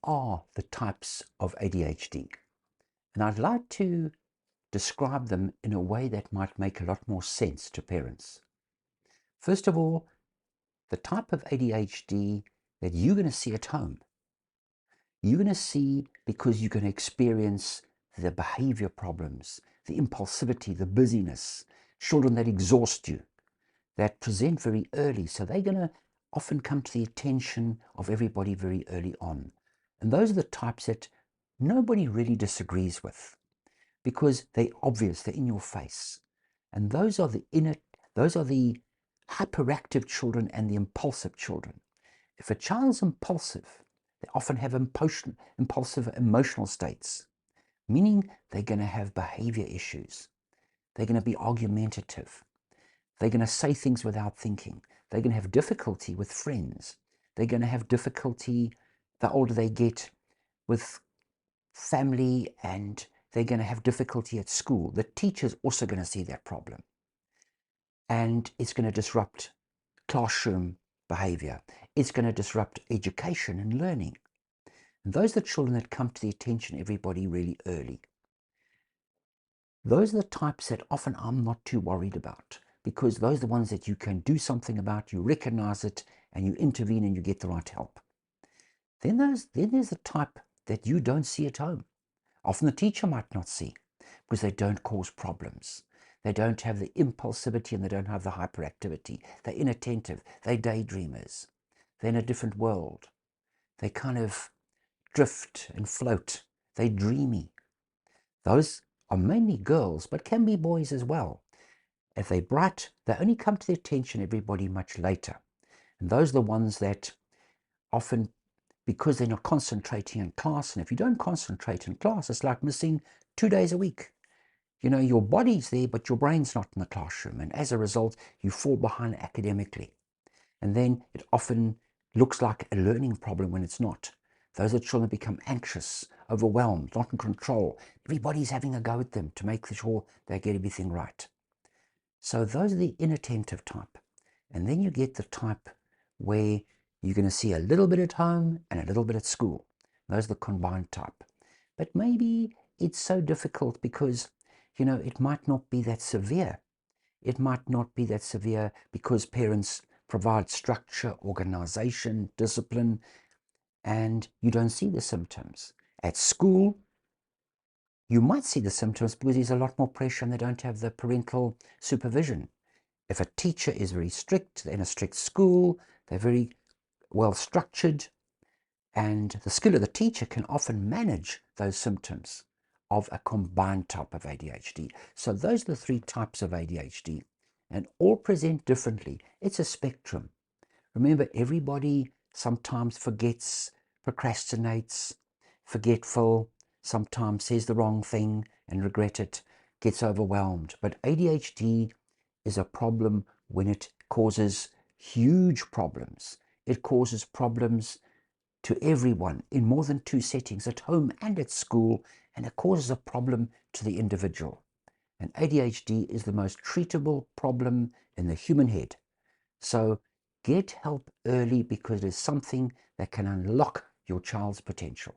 are the types of ADHD? And I'd like to describe them in a way that might make a lot more sense to parents. First of all, the type of ADHD that you're going to see at home, you're going to see because you're going to experience the behavior problems, the impulsivity, the busyness, children that exhaust you, that present very early. So they're going to often come to the attention of everybody very early on. And those are the types that nobody really disagrees with because they're obvious, they're in your face. And those are the hyperactive children and the impulsive children. If a child's impulsive, they often have impulsive emotional states, meaning they're going to have behavior issues. They're going to be argumentative. They're going to say things without thinking. They're going to have difficulty with friends. They're going to have difficulty, the older they get, with family, and they're going to have difficulty at school. The teacher's also going to see that problem. And it's going to disrupt classroom behavior. It's going to disrupt education and learning. And those are the children that come to the attention of everybody really early. Those are the types that often I'm not too worried about, because those are the ones that you can do something about, you recognize it, and you intervene and you get the right help. Then there's the type that you don't see at home. Often the teacher might not see, because they don't cause problems. They don't have the impulsivity and they don't have the hyperactivity. They're inattentive. They're daydreamers. They're in a different world. They kind of drift and float. They're dreamy. Those are mainly girls, but can be boys as well. If they're bright, they only come to the attention of everybody much later. And those are the ones that often, because they're not concentrating in class, and if you don't concentrate in class, it's like missing 2 days a week. You know, your body's there, but your brain's not in the classroom. And as a result, you fall behind academically. And then it often looks like a learning problem when it's not. Those are children that become anxious, overwhelmed, not in control. Everybody's having a go at them to make sure they get everything right. So those are the inattentive type. And then you get the type where you're going to see a little bit at home and a little bit at school. Those are the combined type. But maybe it's so difficult because, you know, it might not be that severe. It might not be that severe because parents provide structure, organization, discipline, and you don't see the symptoms. At school, you might see the symptoms because there's a lot more pressure and they don't have the parental supervision. If a teacher is very strict, they're in a strict school, they're very well structured, and the skill of the teacher can often manage those symptoms of a combined type of ADHD. So those are the 3 types of ADHD, and all present differently. It's a spectrum. Remember, everybody sometimes forgets, procrastinates, forgetful, sometimes says the wrong thing and regret it, gets overwhelmed. But ADHD is a problem when it causes huge problems. It causes problems to everyone in more than 2 settings, at home and at school, and it causes a problem to the individual. And ADHD is the most treatable problem in the human head. So get help early because it is something that can unlock your child's potential.